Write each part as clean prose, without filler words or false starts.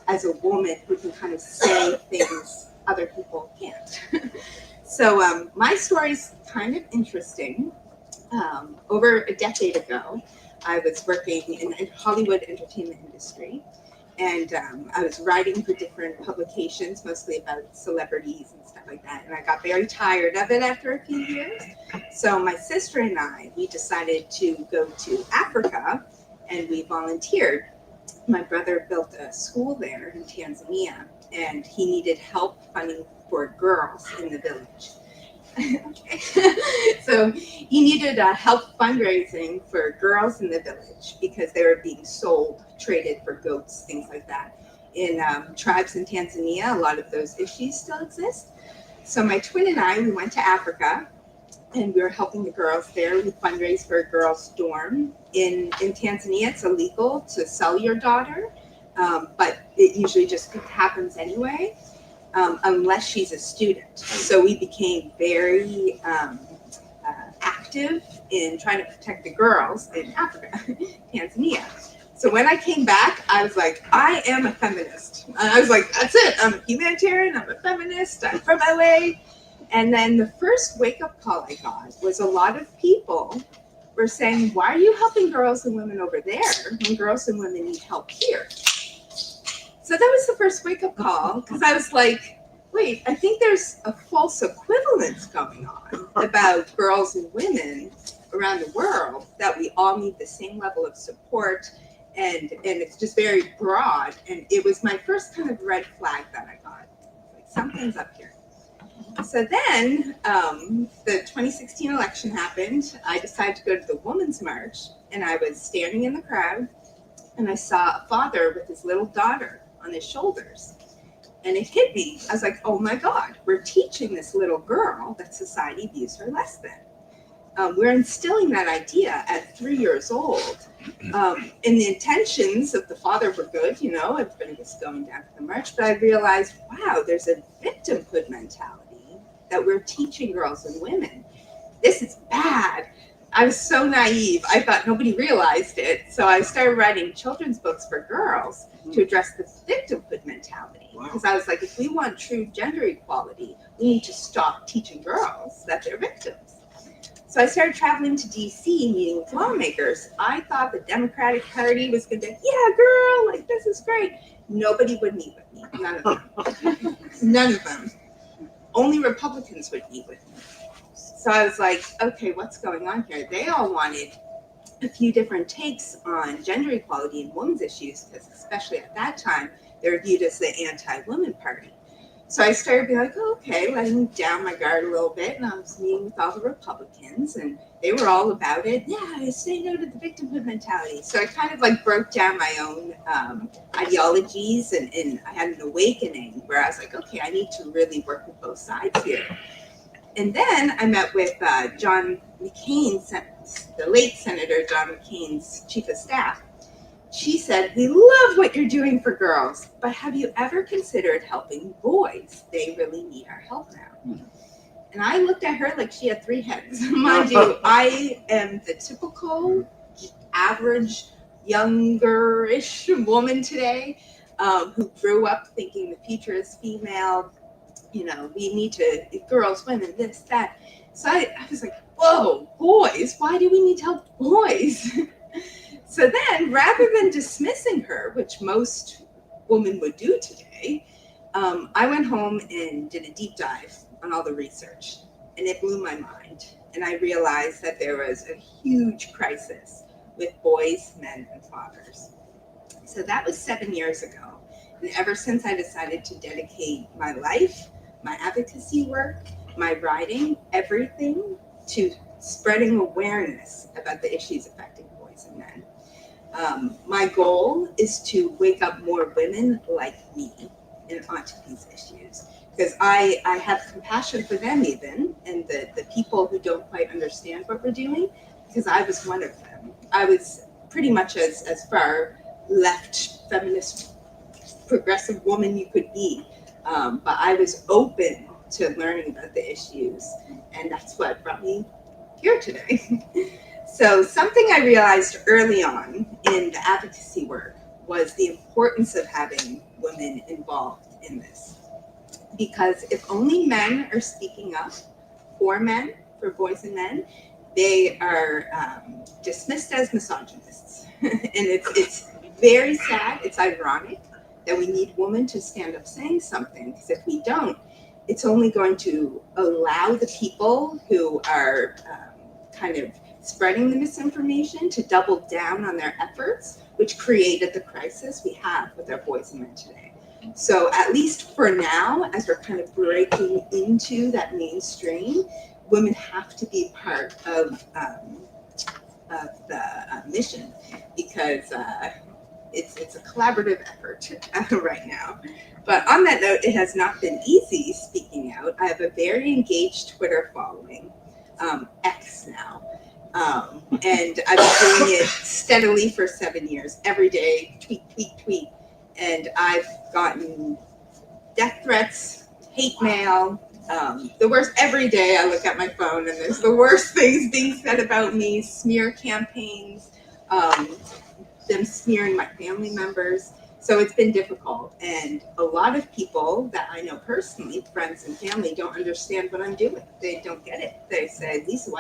as a woman who can kind of say things other people can't. So my story's kind of interesting. Over a decade ago, I was working in the Hollywood entertainment industry, and I was writing for different publications, mostly about celebrities and stuff like that. And I got very tired of it after a few years. So my sister and I, we decided to go to Africa, and we volunteered. My brother built a school there in Tanzania, and he needed help funding for girls in the village. Okay. So he needed help fundraising for girls in the village because they were being sold, traded for goats, things like that. In tribes in Tanzania, a lot of those issues still exist. So my twin and I, we went to Africa, and we were helping the girls there. We fundraised for a girls' dorm. In Tanzania, it's illegal to sell your daughter, but it usually just happens anyway. Unless she's a student. So we became very active in trying to protect the girls in Africa, Tanzania. So when I came back, I was like, I am a feminist. I was like, that's it. I'm a humanitarian. I'm a feminist. I'm from LA. And then the first wake-up call I got was a lot of people were saying, why are you helping girls and women over there when girls and women need help here? So that was the first wake-up call, because I was like, wait, I think there's a false equivalence going on about girls and women around the world, that we all need the same level of support, and it's just very broad. And it was my first kind of red flag that I got. Like, something's up here. So then the 2016 election happened. I decided to go to the Women's March, and I was standing in the crowd, and I saw a father with his little daughter on his shoulders. And it hit me. I was like, oh my God, we're teaching this little girl that society views her less than. We're instilling that idea at 3 years old. And the intentions of the father were good, you know, everybody was going down to the march, but I realized, wow, there's a victimhood mentality that we're teaching girls and women. This is bad. I was so naive. I thought nobody realized it. So I started writing children's books for girls to address the victimhood mentality. Because I was like, if we want true gender equality, we need to stop teaching girls that they're victims. So I started traveling to DC, meeting with lawmakers. I thought the Democratic Party was going to, yeah, girl, like, this is great. Nobody would meet with me. None of them. None of them. Only Republicans would meet with me. So I was like, okay, what's going on here? They all wanted a few different takes on gender equality and women's issues, because especially at that time, they were viewed as the anti-women party. So I started being like, oh, okay, letting down my guard a little bit, and I was meeting with all the Republicans, and they were all about it. Yeah, I say no to the victimhood mentality. So I kind of like broke down my own ideologies, and I had an awakening where I was like, okay, I need to really work with both sides here. And then I met with John McCain, the late Senator John McCain's chief of staff. She said, we love what you're doing for girls, but have you ever considered helping boys? They really need our help now. And I looked at her like she had three heads. Mind you, I am the typical average younger-ish woman today who grew up thinking the future is female. You know, we need to, girls, women, this, that. So I was like, whoa, boys, why do we need to help boys? So then, rather than dismissing her, which most women would do today, I went home and did a deep dive on all the research, and it blew my mind. And I realized that there was a huge crisis with boys, men, and fathers. So that was 7 years ago. And ever since, I decided to dedicate my life, my advocacy work, my writing, everything to spreading awareness about the issues affecting boys and men. My goal is to wake up more women like me and onto these issues, because I have compassion for them even, and the people who don't quite understand what we're doing, because I was one of them. I was pretty much as far left feminist progressive woman you could be, but I was open to learning about the issues, and that's what brought me here today. So something I realized early on in the advocacy work was the importance of having women involved in this. Because if only men are speaking up for men, for boys and men, they are dismissed as misogynists. And it's very sad, it's ironic that we need women to stand up saying something, because if we don't, it's only going to allow the people who are kind of spreading the misinformation to double down on their efforts, which created the crisis we have with our boys and men today. So at least for now, as we're kind of breaking into that mainstream, women have to be part of the mission, because it's a collaborative effort right now. But on that note, it has not been easy speaking out. I have a very engaged Twitter following, X now. And I've been doing it steadily for 7 years, every day, tweet. And I've gotten death threats, hate mail, the worst. Every day I look at my phone and there's the worst things being said about me, smear campaigns, them smearing my family members. So it's been difficult. And a lot of people that I know personally, friends and family, don't understand what I'm doing. They don't get it. They say, Lisa,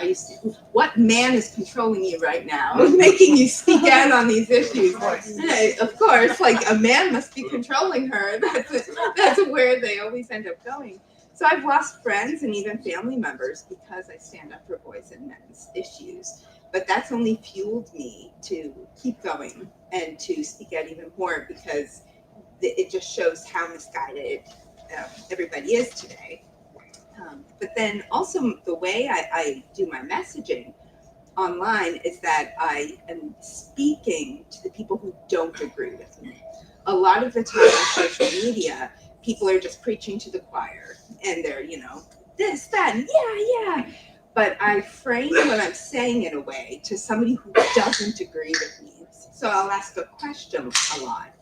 what man is controlling you right now, making you speak out on these issues? Hey, of course, like a man must be controlling her. That's where they always end up going. So I've lost friends and even family members because I stand up for boys and men's issues. But that's only fueled me to keep going and to speak out even more, because it just shows how misguided everybody is today. But then also the way I do my messaging online is that I am speaking to the people who don't agree with me. A lot of the time on social media, people are just preaching to the choir, and they're, this, that, and yeah. But I frame what I'm saying in a way to somebody who doesn't agree with me. So I'll ask a question a lot.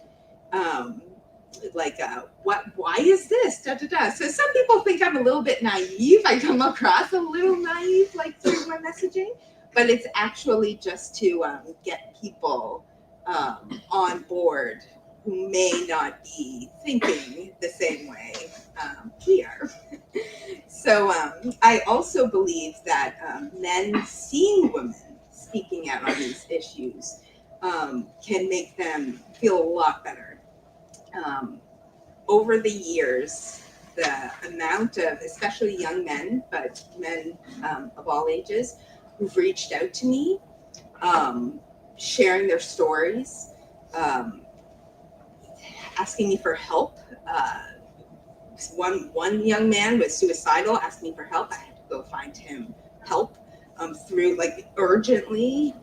Why is this? Da, da, da. So some people think I'm a little bit naive. I come across a little naive, like through my messaging, but it's actually just to get people on board who may not be thinking the same way we are. So I also believe that men seeing women speaking out on these issues can make them feel a lot better. Over the years, the amount of, especially young men, but men of all ages, who've reached out to me, sharing their stories, asking me for help. One young man was suicidal, asked me for help. I had to go find him help through, urgently.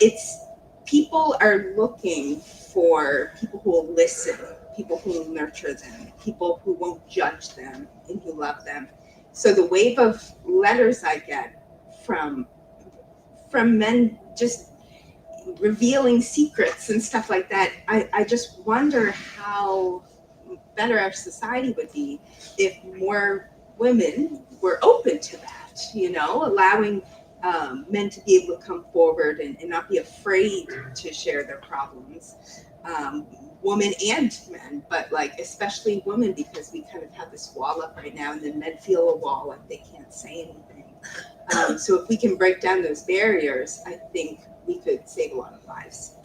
It's people are looking for people who will listen, people who will nurture them, people who won't judge them and who love them. So the wave of letters I get from men just revealing secrets and stuff like that, I just wonder how better our society would be if more women were open to that, allowing men to be able to come forward and not be afraid to share their problems. Women and men, but especially women, because we kind of have this wall up right now, and then men feel a wall, like they can't say anything. So if we can break down those barriers, I think we could save a lot of lives.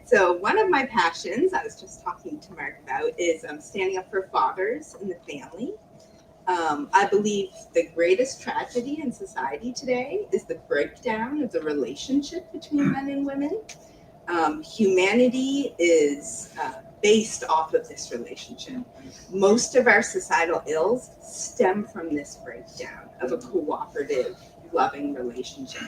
So one of my passions, I was just talking to Mark about, is standing up for fathers in the family. I believe the greatest tragedy in society today is the breakdown of the relationship between men and women. Humanity is based off of this relationship. Most of our societal ills stem from this breakdown of a cooperative, loving relationship.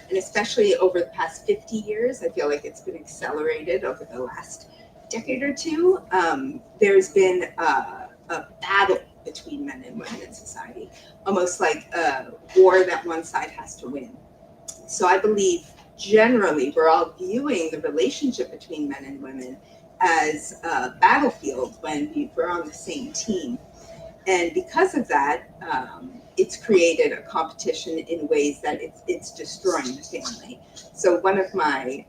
And especially over the past 50 years, I feel like it's been accelerated over the last decade or two. There's been a battle between men and women in society, almost like a war that one side has to win. So I believe generally we're all viewing the relationship between men and women as a battlefield when we're on the same team. And because of that, it's created a competition in ways that it's destroying the family. So one of my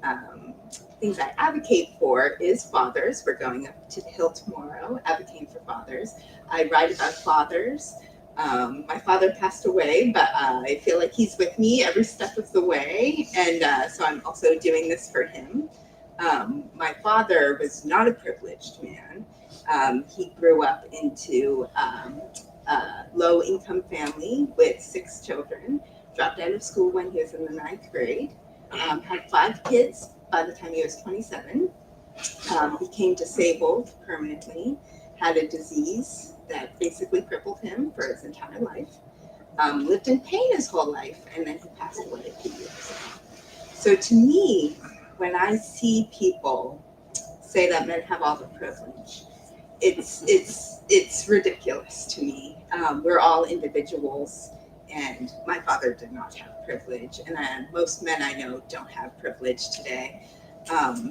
things I advocate for is fathers. We're going up to the Hill tomorrow, advocating for fathers. I write about fathers. My father passed away, but I feel like he's with me every step of the way, and so I'm also doing this for him. My father was not a privileged man. He grew up into a low-income family with 6 children, dropped out of school when he was in the 9th grade, had 5 kids by the time he was 27, became disabled permanently, had a disease that basically crippled him for his entire life, lived in pain his whole life, and then he passed away a few years ago. So to me, when I see people say that men have all the privilege, it's ridiculous to me. We're all individuals, and my father did not have privilege, and most men I know don't have privilege today.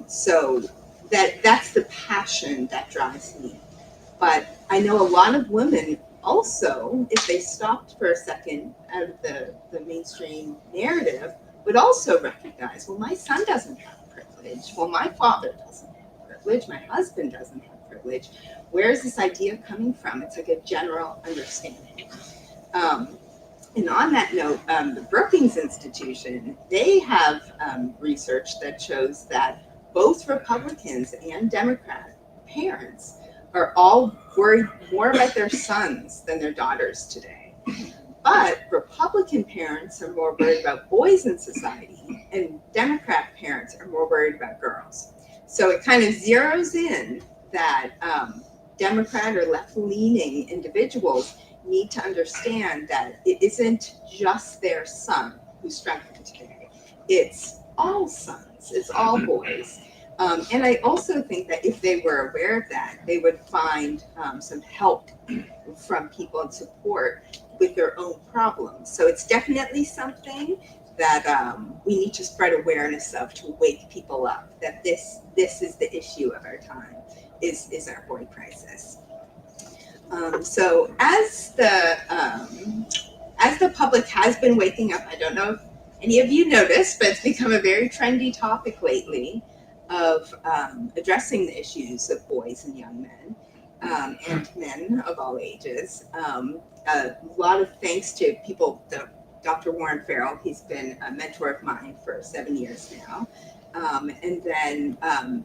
So that's the passion that drives me. But I know a lot of women also, if they stopped for a second out of the mainstream narrative, would also recognize, well, my son doesn't have privilege. Well, my father doesn't have privilege. My husband doesn't have privilege. Where is this idea coming from? It's like a general understanding. And on that note, the Brookings Institution, they have research that shows that both Republicans and Democrat parents are all worried more about their sons than their daughters today. But Republican parents are more worried about boys in society, and Democrat parents are more worried about girls. So it kind of zeroes in that Democrat or left-leaning individuals need to understand that it isn't just their son who's struggling today. It's all sons, it's all boys. And I also think that if they were aware of that, they would find some help from people and support with their own problems. So it's definitely something that we need to spread awareness of, to wake people up, that this is the issue of our time, is our boy crisis. So as the public has been waking up, I don't know if any of you noticed, but it's become a very trendy topic lately of addressing the issues of boys and young men, and men of all ages. A lot of thanks to people, Dr. Warren Farrell, he's been a mentor of mine for 7 years now. And then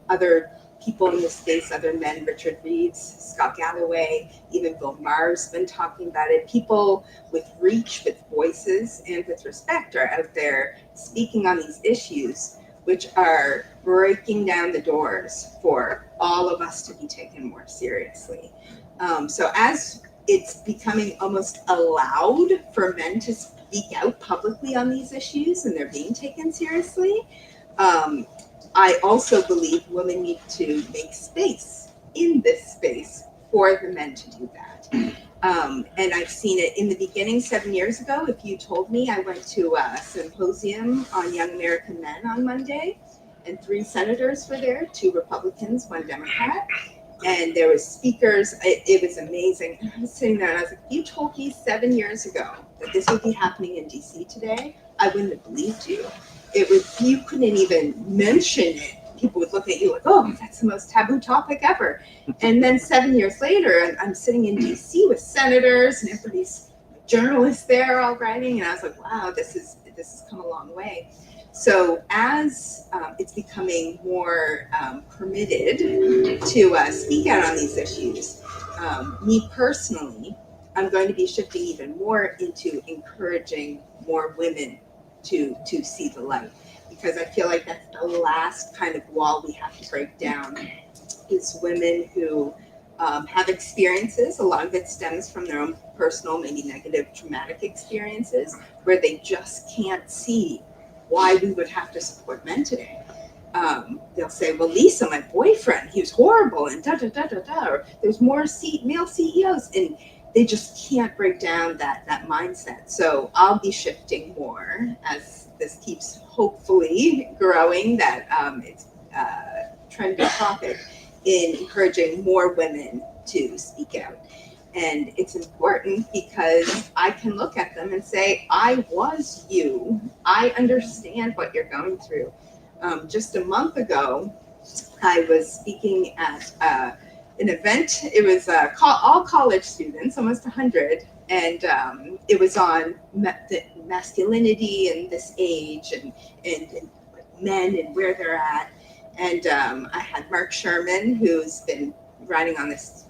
other people in the space, other men, Richard Reeves, Scott Galloway, even Bill Maher's been talking about it. People with reach, with voices, and with respect are out there speaking on these issues, which are breaking down the doors for all of us to be taken more seriously. So as it's becoming almost allowed for men to speak out publicly on these issues and they're being taken seriously, I also believe women need to make space in this space for the men to do that. And I've seen it in the beginning 7 years ago. If you told me, I went to a symposium on young American men on Monday, and 3 senators were there, 2 Republicans, 1 Democrat. And there was speakers. It was amazing. And I was sitting there and I was like, if you told me 7 years ago that this would be happening in DC today, I wouldn't have believed you. It was, you couldn't even mention it. People would look at you like, oh, that's the most taboo topic ever. And then 7 years later, I'm sitting in DC with senators and everybody's journalists there all writing, and I was like, wow, this has come a long way. So as it's becoming more permitted to speak out on these issues, me personally, I'm going to be shifting even more into encouraging more women to see the light, because I feel like that's the last kind of wall we have to break down, is women who have experiences. A lot of it stems from their own personal, maybe negative, traumatic experiences, where they just can't see why we would have to support men today. They'll say, well, Lisa, my boyfriend, he was horrible, and da-da-da-da-da, or there's more male CEOs, and they just can't break down that mindset. So I'll be shifting more as this keeps hopefully growing, that it's a trendy topic, in encouraging more women to speak out. And it's important because I can look at them and say, I was you. I understand what you're going through. Just a month ago, I was speaking at an event. It was all college students, almost 100. And it was on the masculinity in this age and men and where they're at. And I had Mark Sherman, who's been writing on this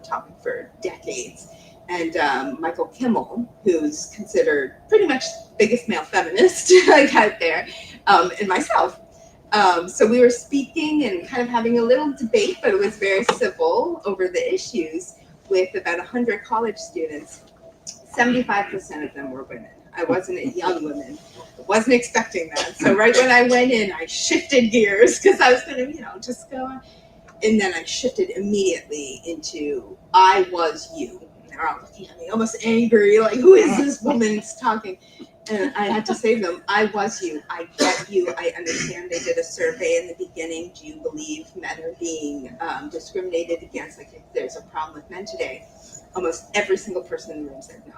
topic for decades, and Michael Kimmel, who's considered pretty much the biggest male feminist like out there, and myself. So we were speaking and kind of having a little debate, but it was very civil over the issues with about 100 college students. 75% of them were women. I wasn't a young woman. I wasn't expecting that. So right when I went in, I shifted gears because I was going to, just go on. And then I shifted immediately into, I was you. And they're all looking at me almost angry, like, who is this woman talking? And I had to say to them, I was you. I get you. I understand. They did a survey in the beginning. Do you believe men are being discriminated against? Like, if there's a problem with men today, almost every single person in the room said no.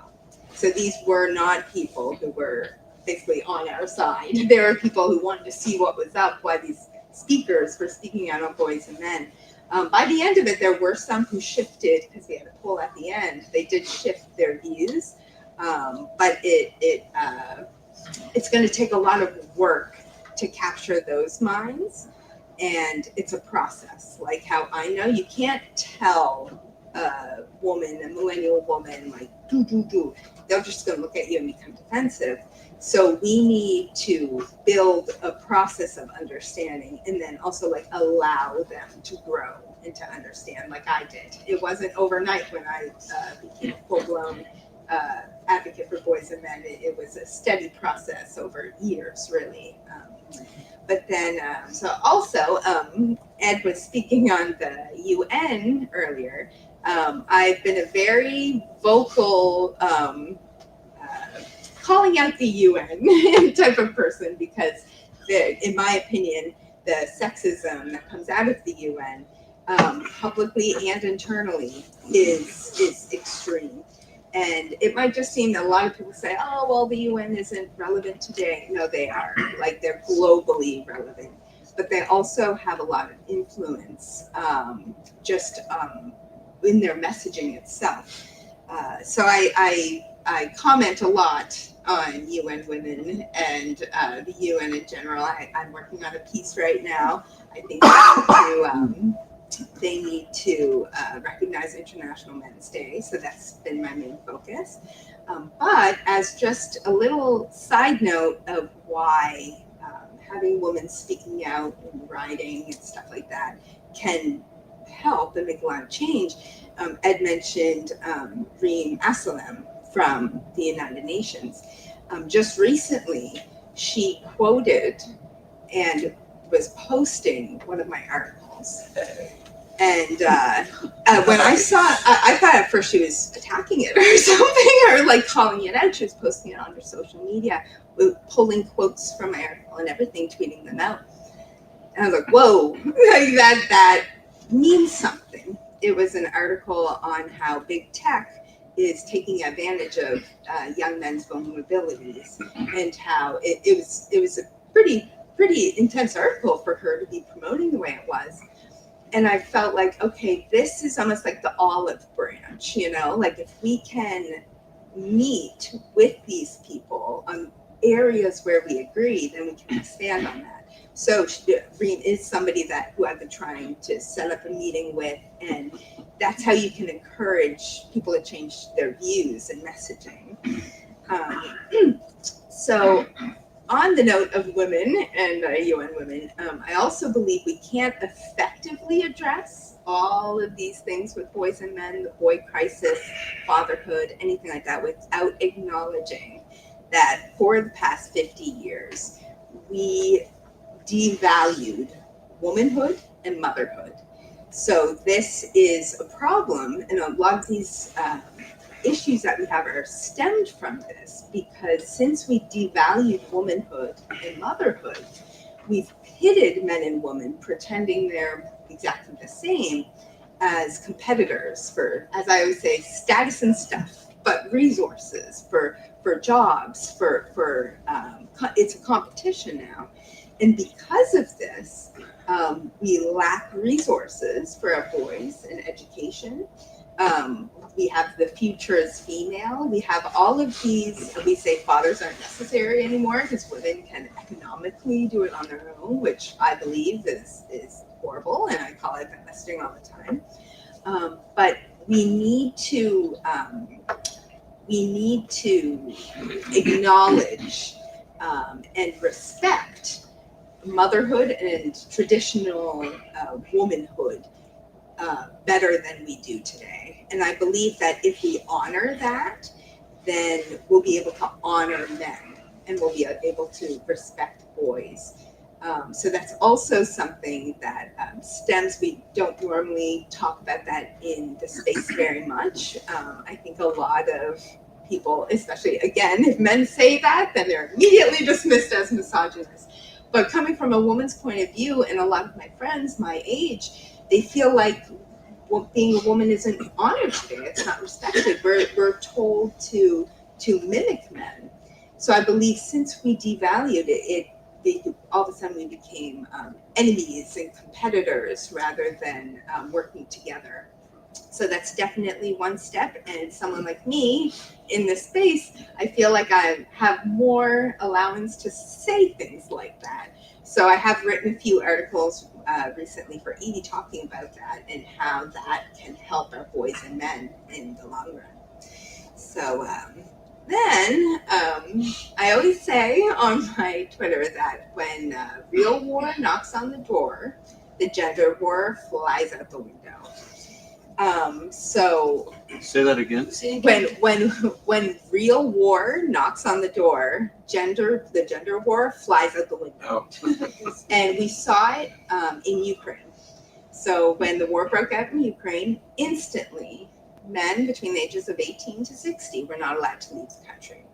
So these were not people who were basically on our side. There were people who wanted to see what was up, why these speakers were speaking out on boys and men. By the end of it, there were some who shifted, because we had a poll at the end. They did shift their views, but it's going to take a lot of work to capture those minds, and it's a process. Like how I know you can't tell a woman, a millennial woman, like do. They're just going to look at you and become defensive. So we need to build a process of understanding, and then also like allow them to grow and to understand, like I did. It wasn't overnight when I became a full-blown advocate for boys and men. It was a steady process over years, really. But then, so also, Ed was speaking on the UN earlier. I've been a very vocal calling out the UN type of person because, in my opinion, the sexism that comes out of the UN, publicly and internally, is extreme. And it might just seem that a lot of people say, oh, well, the UN isn't relevant today. No, they are. Like, they're globally relevant. But they also have a lot of influence just in their messaging itself. So I comment a lot on UN Women and the UN in general. I'm working on a piece right now. I think they need to recognize International Men's Day. So that's been my main focus. But as just a little side note of why having women speaking out and writing and stuff like that can help and make a lot of change. Ed mentioned Reem Assalem from the United Nations. Just recently, she quoted and was posting one of my articles. And when I saw it, I thought at first she was attacking it or something, or like calling it out. She was posting it on her social media, pulling quotes from my article and everything, tweeting them out. And I was like, whoa, like that means something. It was an article on how big tech is taking advantage of young men's vulnerabilities, and how it was a pretty intense article for her to be promoting the way it was. And I felt like, okay, this is almost like the olive branch, like if we can meet with these people on areas where we agree, then we can expand on that. So Reem is somebody who I've been trying to set up a meeting with, and that's how you can encourage people to change their views and messaging. So on the note of women and UN women, I also believe we can't effectively address all of these things with boys and men, the boy crisis, fatherhood, anything like that, without acknowledging that for the past 50 years, we devalued womanhood and motherhood. So this is a problem, and a lot of these issues that we have are stemmed from this, because since we devalued womanhood and motherhood, we've pitted men and women, pretending they're exactly the same, as competitors for, as I always say, status and stuff, but resources for jobs, it's a competition now. And because of this, we lack resources for our boys in education. We have the future is female. We have all of these, we say fathers aren't necessary anymore because women can economically do it on their own, which I believe is horrible, and I call it investing all the time. But we need to acknowledge and respect motherhood and traditional womanhood better than we do today. And I believe that if we honor that, then we'll be able to honor men and we'll be able to respect boys. So that's also something that stems, we don't normally talk about that in the space very much. I think a lot of people, especially again, if men say that, then they're immediately dismissed as misogynist. But coming from a woman's point of view, and a lot of my friends my age, they feel like being a woman isn't honored today. It's not respected. We're told to mimic men. So I believe since we devalued it, all of a sudden we became enemies and competitors rather than working together. So that's definitely one step. And someone like me in this space, I feel like I have more allowance to say things like that. So I have written a few articles recently for Edie talking about that and how that can help our boys and men in the long run. So then I always say on my Twitter that when real war knocks on the door, the gender war flies out the window. So say that again. When real war knocks on the door, the gender war flies out the window. Oh. And we saw it in Ukraine. So when the war broke out in Ukraine, instantly men between the ages of 18 to 60 were not allowed to leave the country.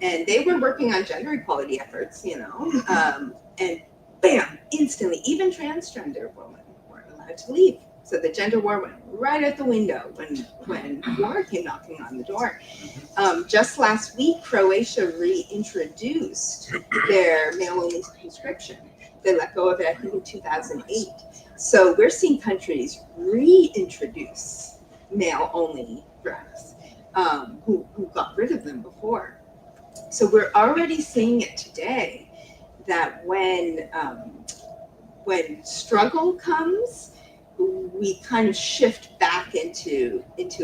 And they were working on gender equality efforts, and bam, instantly, even transgender women weren't allowed to leave. So the gender war went right out the window when war came knocking on the door. Just last week, Croatia reintroduced their male-only conscription. They let go of it, I think, in 2008. So we're seeing countries reintroduce male-only drugs who got rid of them before. So we're already seeing it today that when struggle comes, we kind of shift back into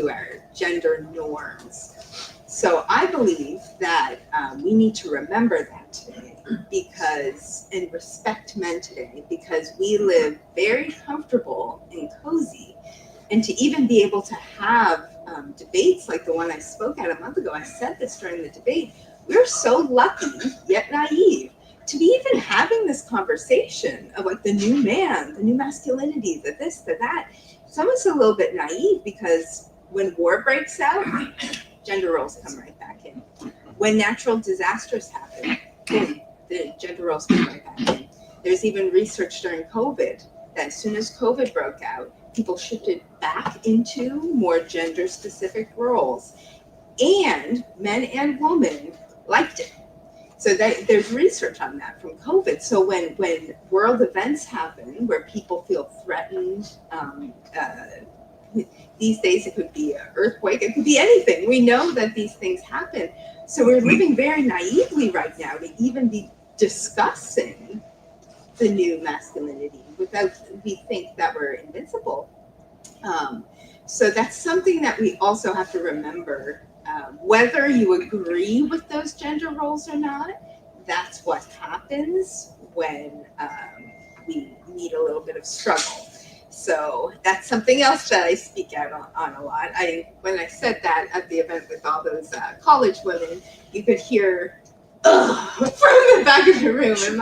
our gender norms. So I believe that we need to remember that today and respect men today, because we live very comfortable and cozy. And to even be able to have debates like the one I spoke at a month ago, I said this during the debate, we're so lucky yet naive to be even having this conversation of like the new man, the new masculinity, the this, the that. It's almost a little bit naive because when war breaks out, gender roles come right back in. When natural disasters happen, boom, the gender roles come right back in. There's even research during COVID that as soon as COVID broke out, people shifted back into more gender-specific roles. And men and women liked it. So there's research on that from COVID. So when world events happen where people feel threatened, these days it could be an earthquake, it could be anything. We know that these things happen. So we're living very naively right now to even be discussing the new masculinity without we think that we're invincible. So that's something that we also have to remember. Whether you agree with those gender roles or not, that's what happens when we need a little bit of struggle. So that's something else that I speak out on a lot. When I said that at the event with all those college women, you could hear from the back of the room, and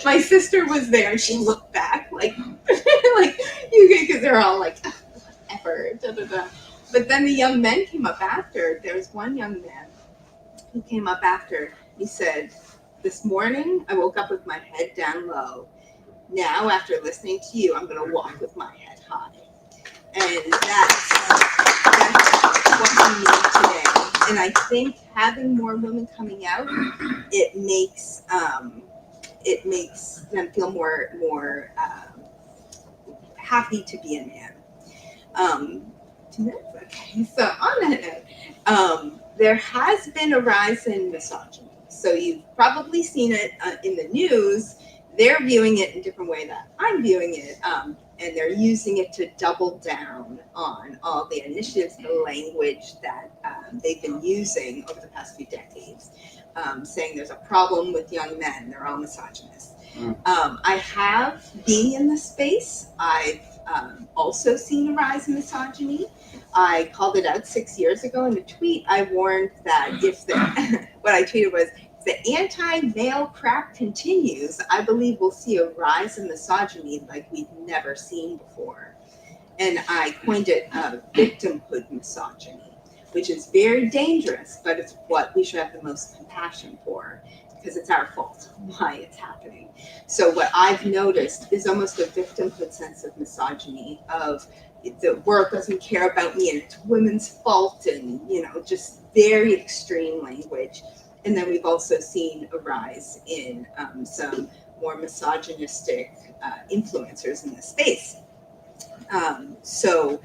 my sister was there, and she looked back like because they're all like, effort, da da da. But then the young men came up after. There was one young man who came up after. He said, "This morning I woke up with my head down low. Now, after listening to you, I'm going to walk with my head high." And that's what we need today. And I think having more women coming out, it makes them feel more happy to be a man. 2 minutes? Okay. So on that note, there has been a rise in misogyny. So you've probably seen it in the news. They're viewing it in a different way that I'm viewing it. And they're using it to double down on all the initiatives, the language that they've been using over the past few decades, saying there's a problem with young men, they're all misogynist. I have, being in this space, I've also seen a rise in misogyny. I called it out 6 years ago in a tweet. I warned that if what I tweeted was, the anti-male crap continues, I believe we'll see a rise in misogyny like we've never seen before. And I coined it victimhood misogyny, which is very dangerous, but it's what we should have the most compassion for, because it's our fault why it's happening. So what I've noticed is almost a victimhood sense of misogyny, of the world doesn't care about me and it's women's fault, and just very extreme language. And then we've also seen a rise in some more misogynistic influencers in the space. So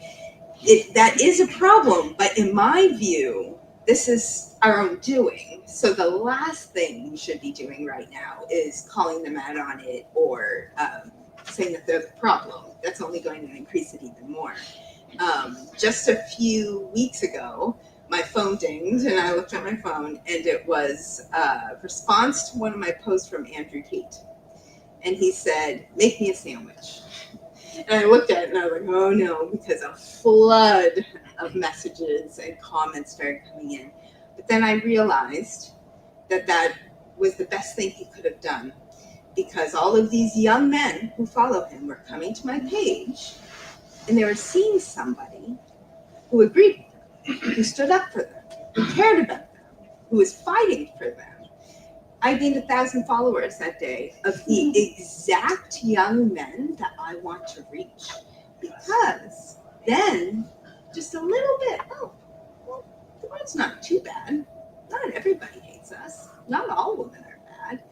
that is a problem, but in my view, this is our own doing. So the last thing we should be doing right now is calling them out on it or saying that they're the problem. That's only going to increase it even more. Just a few weeks ago, my phone dinged and I looked at my phone and it was a response to one of my posts from Andrew Tate. And he said, "Make me a sandwich." And I looked at it and I was like, oh no, because a flood of messages and comments started coming in. But then I realized that that was the best thing he could have done, because all of these young men who follow him were coming to my page and they were seeing somebody who agreed with them, who stood up for them, who cared about them, who was fighting for them. I gained 1,000 followers that day of the exact young men that I want to reach. Because then, just a little bit, oh, well, the world's not too bad. Not everybody hates us. Not all women are bad.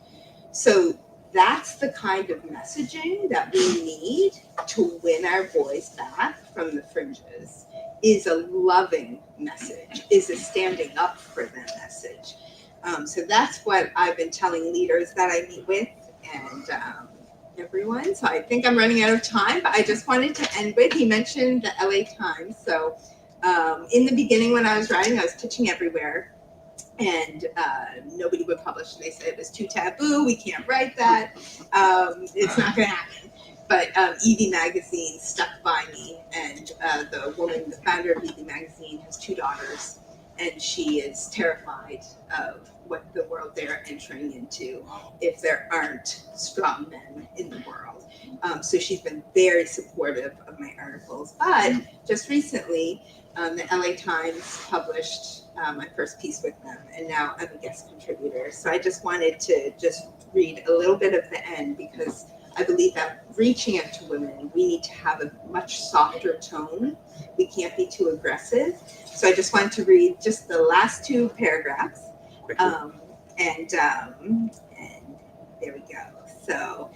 So that's the kind of messaging that we need to win our boys back from the fringes, is a loving message, is a standing up for them message. So that's what I've been telling leaders that I meet with and everyone. So I think I'm running out of time, but I just wanted to end with, he mentioned the LA Times. So in the beginning when I was writing, I was pitching everywhere and nobody would publish. They said it was too taboo, we can't write that, it's not going to happen. But Evie Magazine stuck by me, and the woman, the founder of Evie Magazine, has 2 daughters. And she is terrified of what the world they're entering into if there aren't strong men in the world. So she's been very supportive of my articles. But just recently, the LA Times published my first piece with them, and now I'm a guest contributor. So I just wanted to just read a little bit of the end, because I believe that reaching out to women, we need to have a much softer tone. We can't be too aggressive. So I just wanted to read just the last 2 paragraphs. And there we go. So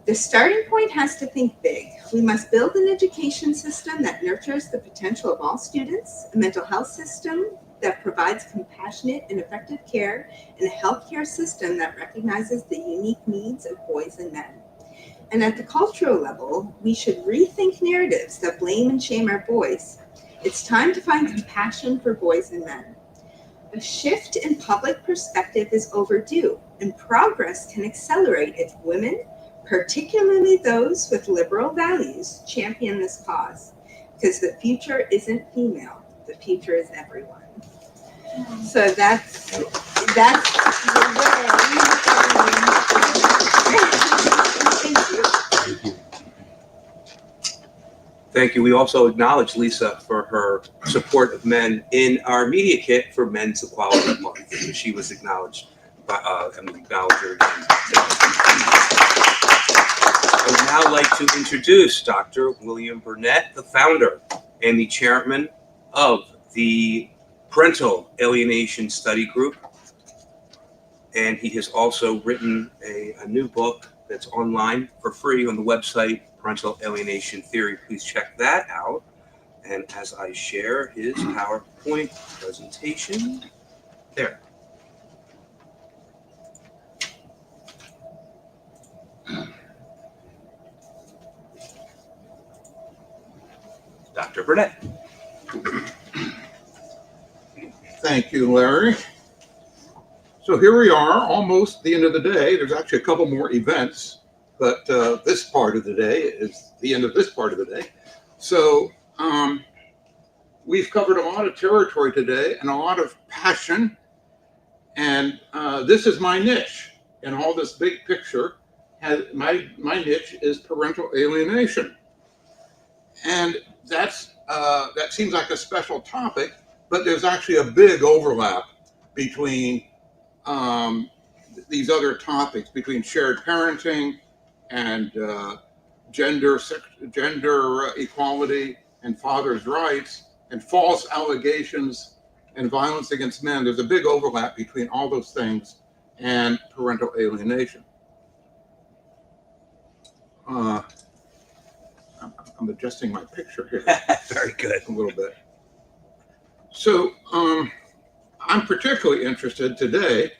the starting point has to think big. We must build an education system that nurtures the potential of all students, a mental health system that provides compassionate and effective care, and a healthcare system that recognizes the unique needs of boys and men. And at the cultural level, we should rethink narratives that blame and shame our boys. It's time to find compassion for boys and men. A shift in public perspective is overdue, and progress can accelerate if women, particularly those with liberal values, champion this cause. Because the future isn't female, the future is everyone. So that's the way. Thank you. We also acknowledge Lisa for her support of men in our media kit for Men's Equality Month. She was acknowledged and we acknowledge her again. I would now like to introduce Dr. William Burnett, the founder and the chairman of the Parental Alienation Study Group. And he has also written a new book that's online for free on the website, Parental Alienation Theory. Please check that out. And as I share his PowerPoint presentation, there. Dr. Burnett. Thank you, Larry. So here we are, almost the end of the day. There's actually a couple more events, but this part of the day is the end of this part of the day. So we've covered a lot of territory today and a lot of passion. And this is my niche. And all this big picture my niche is parental alienation. And that seems like a special topic, but there's actually a big overlap between these other topics, between shared parenting and gender equality and fathers' rights and false allegations and violence against men. There's a big overlap between all those things and parental alienation. I'm adjusting my picture here. Very good. A little bit. So I'm particularly interested today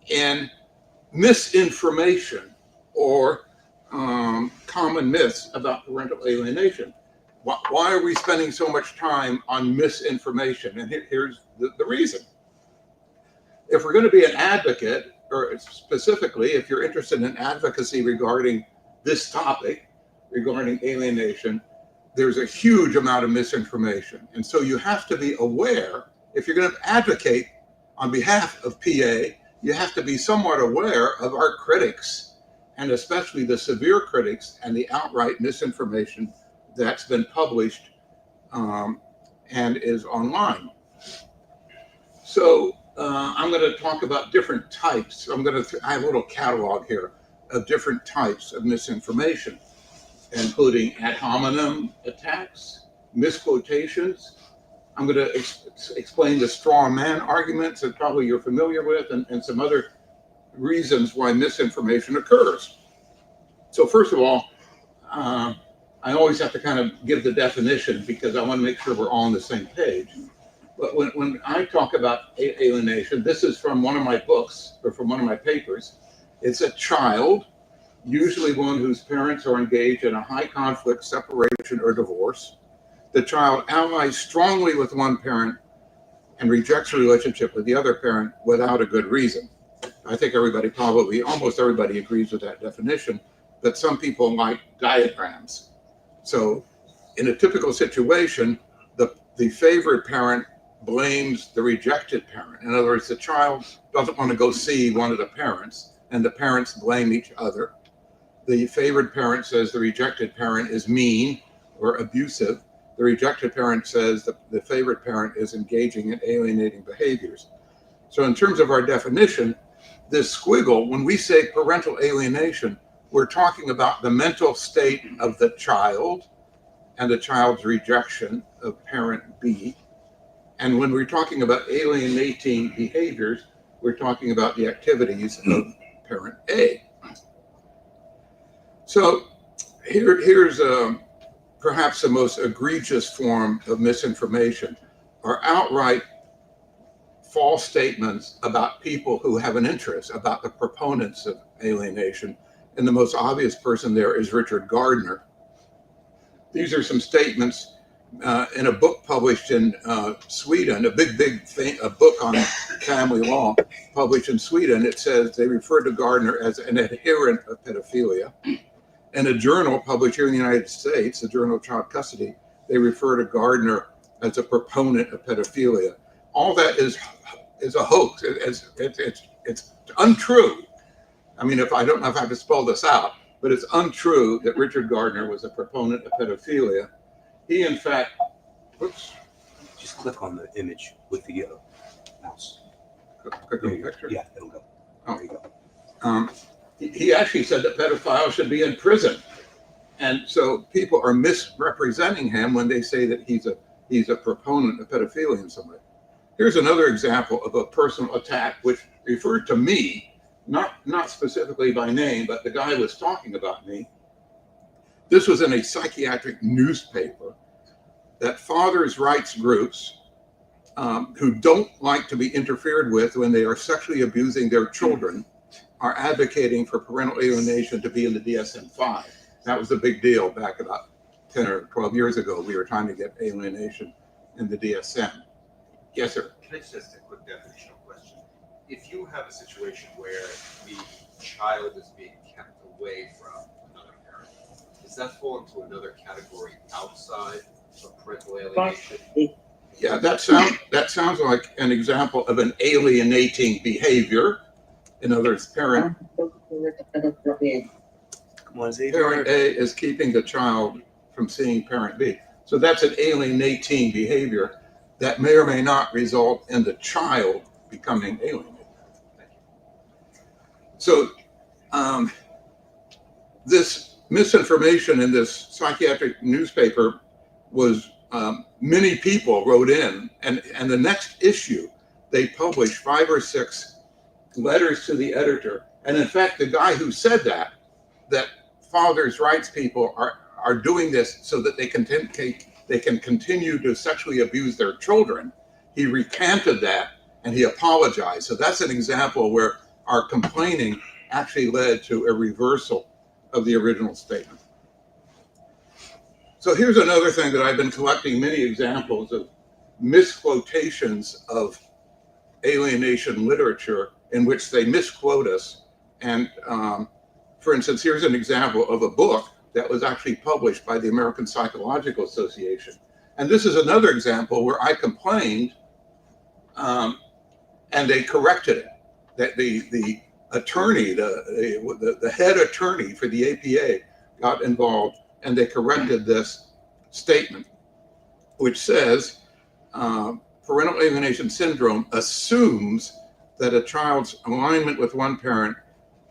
in misinformation or common myths about parental alienation. Why are we spending so much time on misinformation? And here's the reason. If we're going to be an advocate, or specifically if you're interested in advocacy regarding this topic, regarding alienation, there's a huge amount of misinformation. And so you have to be aware, if you're going to advocate on behalf of PA, you have to be somewhat aware of our critics, and especially the severe critics and the outright misinformation that's been published and is online. So I'm going to talk about different types. I have a little catalog here of different types of misinformation, including ad hominem attacks, misquotations. I'm going to explain the straw man arguments that probably you're familiar with, and some other reasons why misinformation occurs. So first of all, I always have to kind of give the definition because I want to make sure we're all on the same page. But when I talk about alienation, this is from one of my books or from one of my papers. It's a child, usually one whose parents are engaged in a high conflict separation or divorce. The child allies strongly with one parent and rejects a relationship with the other parent without a good reason. I think almost everybody agrees with that definition, but some people like diagrams. So in a typical situation, the favored parent blames the rejected parent. In other words, the child doesn't want to go see one of the parents, and the parents blame each other. The favored parent says the rejected parent is mean or abusive. The rejected parent says that the favored parent is engaging in alienating behaviors. So in terms of our definition, this squiggle, when we say parental alienation, we're talking about the mental state of the child and the child's rejection of parent B. And when we're talking about alienating behaviors, we're talking about the activities of parent A. So here's perhaps the most egregious form of misinformation, are outright false statements about people who have an interest, about the proponents of alienation. And the most obvious person there is Richard Gardner. These are some statements in a book published in Sweden, a book on family law published in Sweden. It says they refer to Gardner as an adherent of pedophilia. In a journal published here in the United States, the Journal of Child Custody, they refer to Gardner as a proponent of pedophilia. All that is a hoax. It's untrue. I mean, I don't know if I have to spell this out, but it's untrue that Richard Gardner was a proponent of pedophilia. He, in fact, whoops. Just click on the image with the mouse. Click on the picture? Yeah, it'll go. Oh. There you go. He actually said that pedophiles should be in prison. And so people are misrepresenting him when they say that he's a proponent of pedophilia in some way. Here's another example of a personal attack which referred to me, not specifically by name, but the guy was talking about me. This was in a psychiatric newspaper that fathers' rights groups who don't like to be interfered with when they are sexually abusing their children are advocating for parental alienation to be in the DSM-5. That was a big deal back about 10 or 12 years ago. We were trying to get alienation in the DSM. Yes, sir. Can I just ask a quick definitional question? If you have a situation where the child is being kept away from another parent, does that fall into another category outside of parental alienation? Yeah, that sounds like an example of an alienating behavior. In other words, parent A is keeping the child from seeing parent B. So that's an alienating behavior that may or may not result in the child becoming alienated. So this misinformation in this psychiatric newspaper was many people wrote in, and the next issue they published 5 or 6 letters to the editor. And in fact, the guy who said that fathers' rights people are doing this so that they can continue to sexually abuse their children, he recanted that and he apologized. So that's an example where our complaining actually led to a reversal of the original statement. So here's another thing that I've been collecting many examples of misquotations of alienation literature in which they misquote us. And for instance, here's an example of a book that was actually published by the American Psychological Association. And this is another example where I complained and they corrected it. That the attorney, the head attorney for the APA got involved and they corrected this statement, which says parental alienation syndrome assumes that a child's alignment with one parent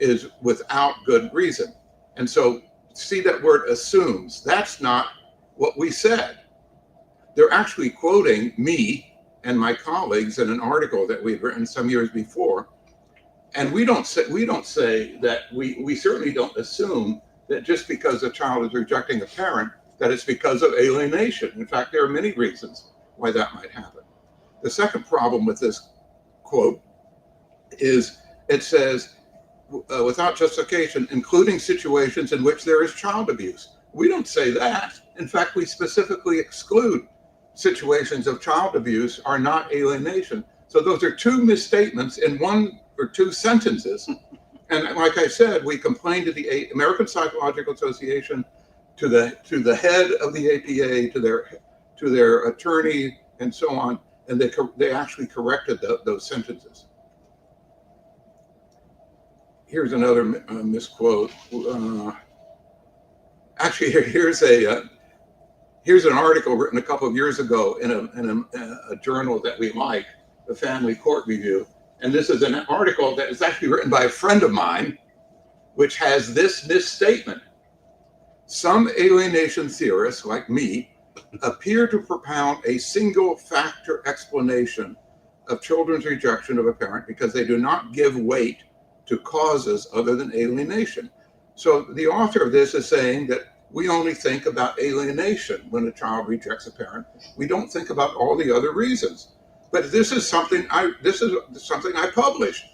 is without good reason. And so see that word assumes, that's not what we said. They're actually quoting me and my colleagues in an article that we'd written some years before. And we don't say that we certainly don't assume that just because a child is rejecting a parent, that it's because of alienation. In fact, there are many reasons why that might happen. The second problem with this quote is it says, without justification, including situations in which there is child abuse. We don't say that. In fact, we specifically exclude situations of child abuse are not alienation. So those are 2 misstatements in 1 or 2 sentences. And like I said, we complained to the American Psychological Association, to the head of the APA, to their attorney, and so on, and they actually corrected those sentences. Here's another misquote. Actually, here's an article written a couple of years ago in a journal that we like, the Family Court Review. And this is an article that is actually written by a friend of mine, which has this misstatement. Some alienation theorists, like me, appear to propound a single factor explanation of children's rejection of a parent because they do not give weight to causes other than alienation. So the author of this is saying that we only think about alienation when a child rejects a parent. We don't think about all the other reasons. But this is something I published.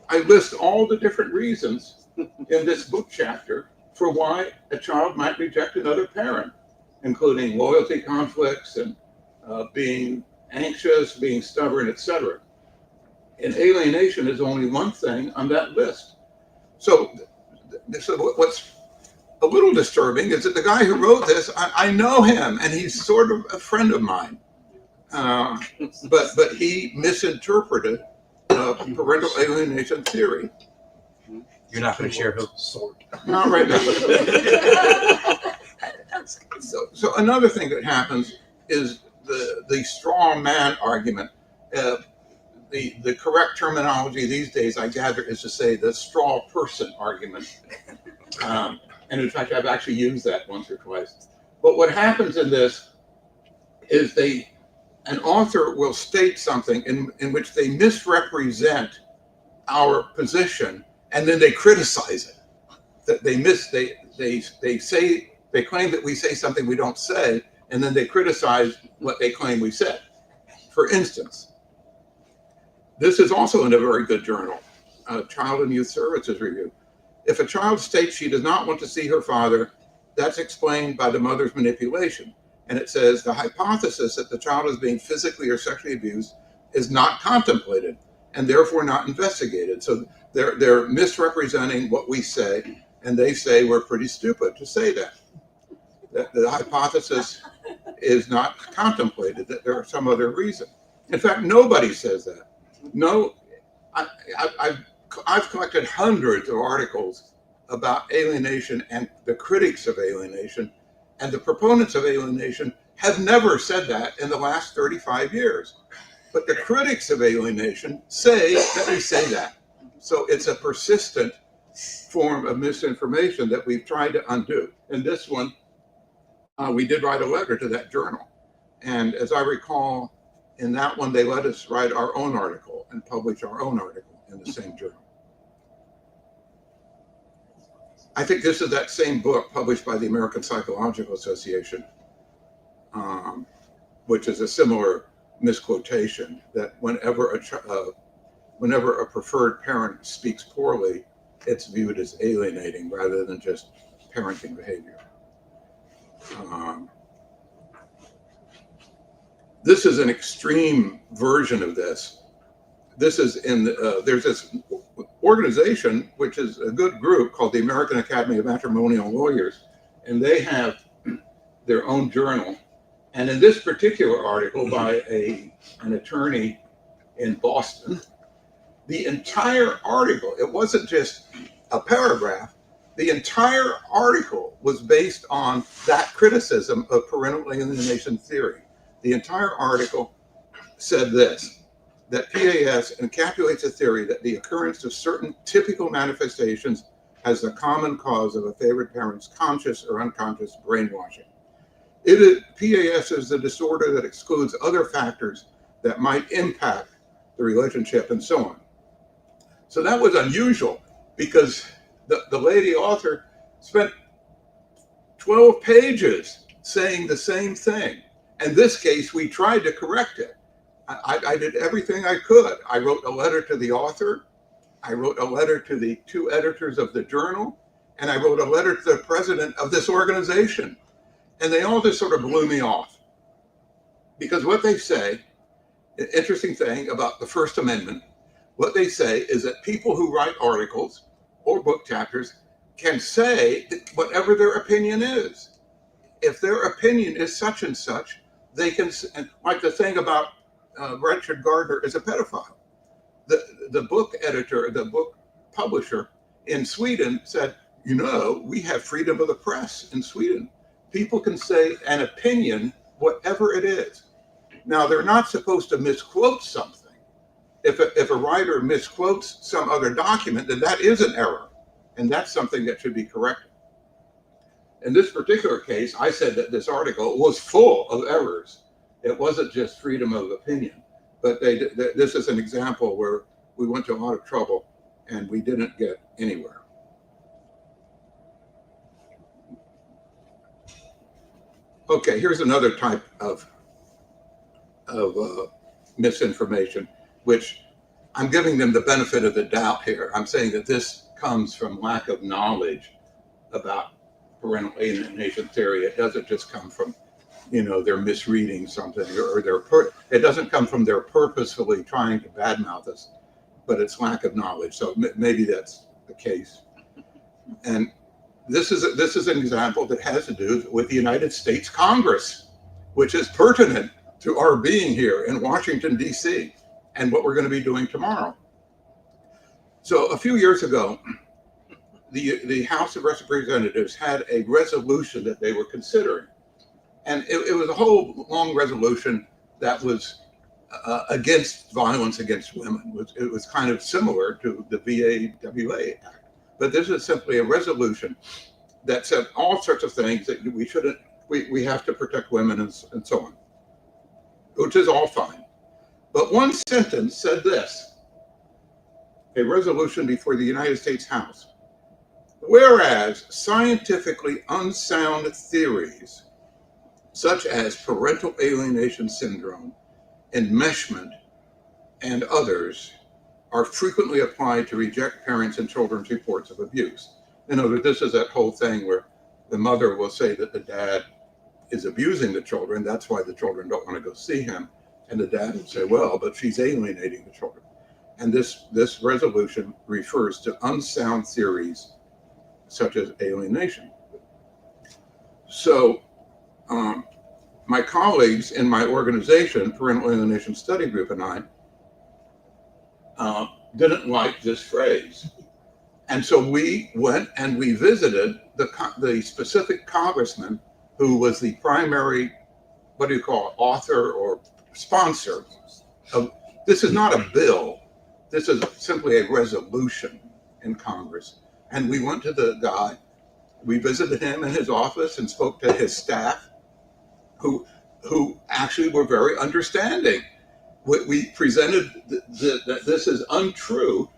I list all the different reasons in this book chapter for why a child might reject another parent, including loyalty conflicts and being anxious, being stubborn, etc. And alienation is only one thing on that list. So what's a little disturbing is that the guy who wrote this, I know him, and he's sort of a friend of mine. But he misinterpreted parental alienation theory. You're not going to share who? Not right now. So another thing that happens is the straw man argument. The correct terminology these days, I gather, is to say the straw person argument. And And in fact, I've actually used that once or twice. But what happens in this is an author will state something in which they misrepresent our position, and then they criticize it. That they claim that we say something we don't say, and then they criticize what they claim we said. For instance, this is also in a very good journal, Child and Youth Services Review. If a child states she does not want to see her father, that's explained by the mother's manipulation. And it says the hypothesis that the child is being physically or sexually abused is not contemplated and therefore not investigated. So they're misrepresenting what we say, and they say we're pretty stupid to say that. That the hypothesis is not contemplated, that there are some other reason. In fact, nobody says that. No, I've collected hundreds of articles about alienation and the critics of alienation, and the proponents of alienation have never said that in the last 35 years. But the critics of alienation say that we say that. So it's a persistent form of misinformation that we've tried to undo. And this one, we did write a letter to that journal. And as I recall, in that one, they let us write our own article and publish our own article in the same journal. I think this is that same book published by the American Psychological Association, which is a similar misquotation that whenever a preferred parent speaks poorly, it's viewed as alienating rather than just parenting behavior. This is an extreme version of this. This is there's this organization, which is a good group called the American Academy of Matrimonial Lawyers, and they have their own journal. And in this particular article by an attorney in Boston, the entire article, it wasn't just a paragraph, the entire article was based on that criticism of parental alienation theory. The entire article said this, that PAS encapsulates a theory that the occurrence of certain typical manifestations has the common cause of a favored parent's conscious or unconscious brainwashing. PAS is the disorder that excludes other factors that might impact the relationship and so on. So that was unusual because the lady author spent 12 pages saying the same thing. In this case, we tried to correct it. I did everything I could. I wrote a letter to the author. I wrote a letter to the 2 editors of the journal. And I wrote a letter to the president of this organization. And they all just sort of blew me off. Because what they say, an interesting thing about the First Amendment, what they say is that people who write articles or book chapters can say whatever their opinion is. If their opinion is such and such, they can, like the thing about Richard Gardner is a pedophile. The book editor, the book publisher in Sweden said, you know, we have freedom of the press in Sweden. People can say an opinion, whatever it is. Now, they're not supposed to misquote something. If a writer misquotes some other document, then that is an error. And that's something that should be corrected. In this particular case, I said that this article was full of errors. It wasn't just freedom of opinion, but this is an example where we went to a lot of trouble and we didn't get anywhere. Okay, here's another type of misinformation, which I'm giving them the benefit of the doubt here. I'm saying that this comes from lack of knowledge about parental alienation theory. It doesn't just come from, they're misreading something, or it doesn't come from their purposefully trying to badmouth us, but it's lack of knowledge. So maybe that's the case. And this is an example that has to do with the United States Congress, which is pertinent to our being here in Washington, D.C., and what we're going to be doing tomorrow. So a few years ago, the House of Representatives had a resolution that they were considering. And it was a whole long resolution that was against violence against women. It was kind of similar to the VAWA Act. But this is simply a resolution that said all sorts of things that we shouldn't, we have to protect women and so on, which is all fine. But one sentence said this, a resolution before the United States House. Whereas scientifically unsound theories, such as parental alienation syndrome, enmeshment, and others, are frequently applied to reject parents' and children's reports of abuse. In other words, this is that whole thing where the mother will say that the dad is abusing the children. That's why the children don't want to go see him. And the dad will say, well, but she's alienating the children. And this resolution refers to unsound theories such as alienation. So my colleagues in my organization, Parental Alienation Study Group, and I didn't like this phrase. And so we went and we visited the specific congressman who was the primary, what do you call it, author or sponsor of, this is not a bill, this is simply a resolution in Congress. And we went to the guy, we visited him in his office and spoke to his staff who actually were very understanding. We presented that this is untrue.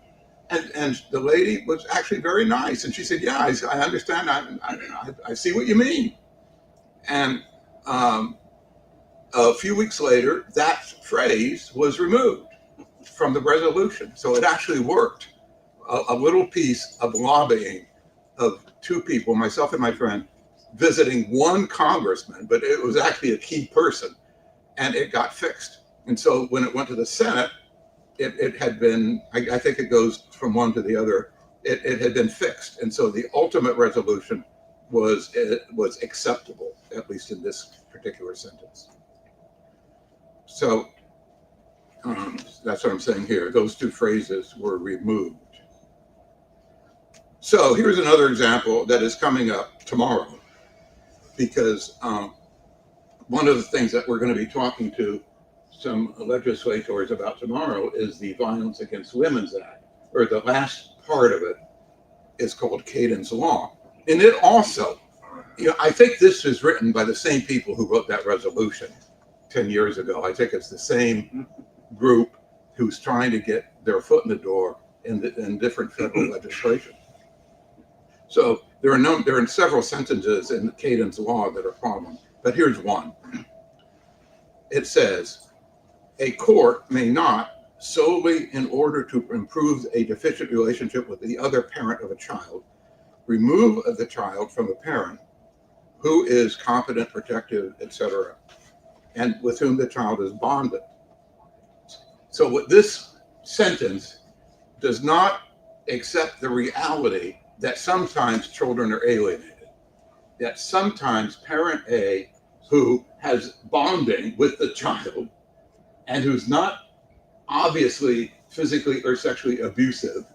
And the lady was actually very nice. And she said, yeah, I understand. I see what you mean. And a few weeks later, that phrase was removed from the resolution. So it actually worked. A little piece of lobbying of two people, myself and my friend, visiting one congressman, but it was actually a key person, and it got fixed. And so when it went to the Senate, it had been, I think it goes from one to the other, it had been fixed. And so the ultimate resolution was acceptable, at least in this particular sentence. So that's what I'm saying here. Those two phrases were removed. So here's another example that is coming up tomorrow, because one of the things that we're going to be talking to some legislators about tomorrow is the Violence Against Women's Act, or the last part of it is called Caden's Law. And it also, I think this is written by the same people who wrote that resolution 10 years ago. I think it's the same group who's trying to get their foot in the door in different federal legislation. So there are several sentences in Caden's Law that are problems, but here's one. It says, a court may not, solely in order to improve a deficient relationship with the other parent of a child, remove the child from a parent who is competent, protective, etc., and with whom the child is bonded. So what this sentence does not accept the reality that sometimes children are alienated, that sometimes parent A, who has bonding with the child and who's not obviously physically or sexually abusive,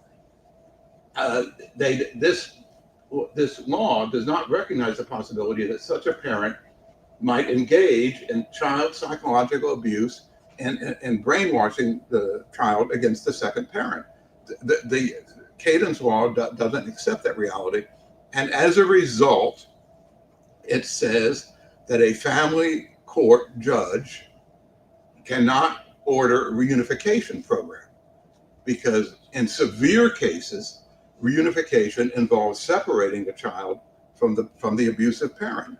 this law does not recognize the possibility that such a parent might engage in child psychological abuse and brainwashing the child against the second parent. The Caden's Law doesn't accept that reality. And as a result, it says that a family court judge cannot order a reunification program, because in severe cases, reunification involves separating the child from the abusive parent.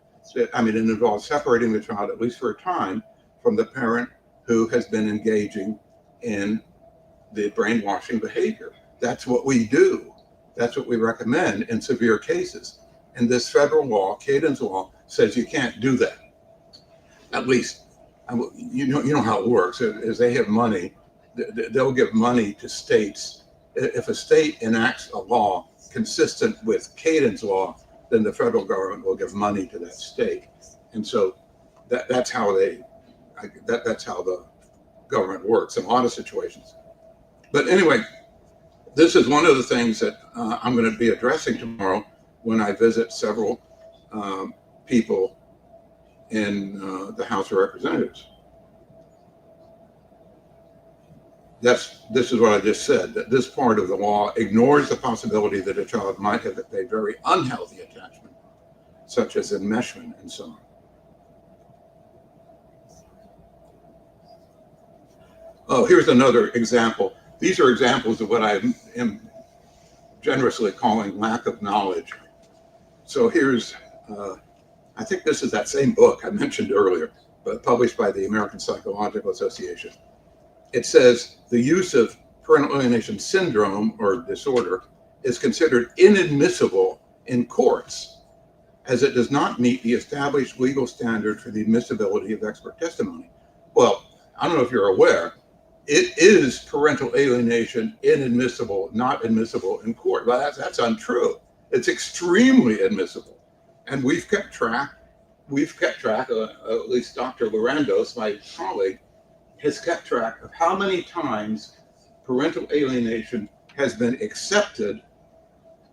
I mean, it involves separating the child, at least for a time, from the parent who has been engaging in the brainwashing behavior. That's what we do. That's what we recommend in severe cases. And this federal law, Caden's Law, says you can't do that. At least, you know how it works. Is they have money, they'll give money to states. If a state enacts a law consistent with Caden's Law, then the federal government will give money to that state. And so that's how the government works in a lot of situations. But anyway, this is one of the things that I'm going to be addressing tomorrow when I visit several people in the House of Representatives. This is what I just said, that this part of the law ignores the possibility that a child might have a very unhealthy attachment such as enmeshment and so on. Oh, here's another example. These are examples of what I am generously calling lack of knowledge. So here's, I think this is that same book I mentioned earlier, but published by the American Psychological Association. It says the use of parental alienation syndrome or disorder is considered inadmissible in courts, as it does not meet the established legal standard for the admissibility of expert testimony. Well, I don't know if you're aware, it is parental alienation inadmissible, not admissible in court. Well, that's untrue. It's extremely admissible. And we've kept track, at least Dr. Lorandos, my colleague, has kept track of how many times parental alienation has been accepted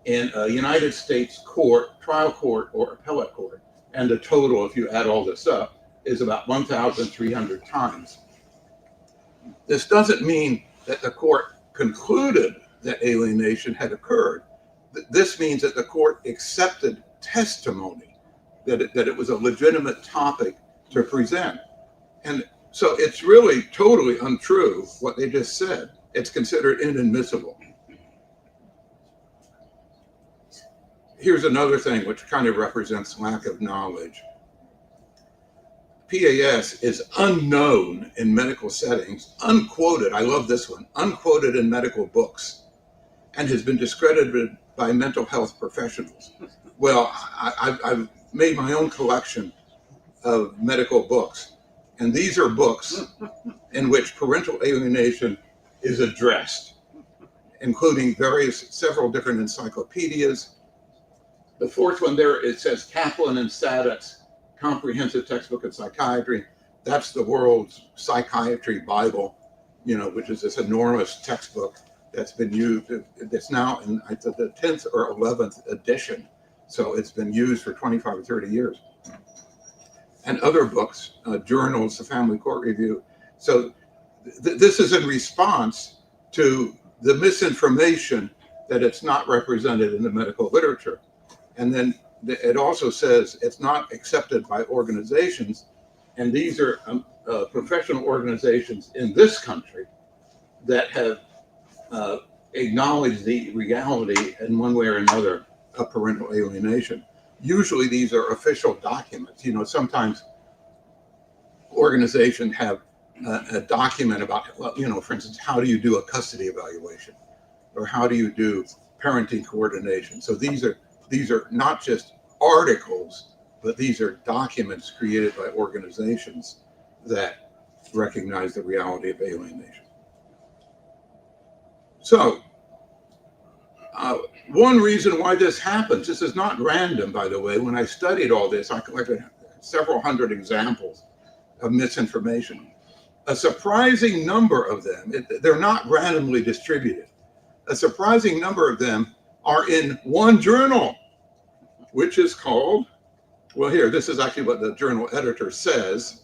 in a United States court, trial court, or appellate court. And the total, if you add all this up, is about 1,300 times. This doesn't mean that the court concluded that alienation had occurred. This means that the court accepted testimony, that it was a legitimate topic to present. And so it's really totally untrue what they just said. It's considered inadmissible. Here's another thing which kind of represents lack of knowledge. PAS is unknown in medical settings, unquoted, I love this one, unquoted in medical books, and has been discredited by mental health professionals. Well, I've made my own collection of medical books, and these are books in which parental alienation is addressed, including several different encyclopedias. The fourth one there, it says Kaplan and Sadek's Comprehensive Textbook of Psychiatry. That's the world's psychiatry Bible, which is this enormous textbook that's been used. It's now in the 10th or 11th edition. So it's been used for 25 or 30 years. And other books, journals, the Family Court Review. So this is in response to the misinformation that it's not represented in the medical literature. And then it also says it's not accepted by organizations. And these are professional organizations in this country that have acknowledged the reality in one way or another of parental alienation. Usually these are official documents. Sometimes organizations have a document about, for instance, how do you do a custody evaluation? Or how do you do parenting coordination? So these are not just articles, but these are documents created by organizations that recognize the reality of alienation. So, one reason why this happens, this is not random, by the way. When I studied all this, I collected several hundred examples of misinformation. A surprising number of them, they're not randomly distributed. A surprising number of them are in one journal, which is called, well, here, this is actually what the journal editor says.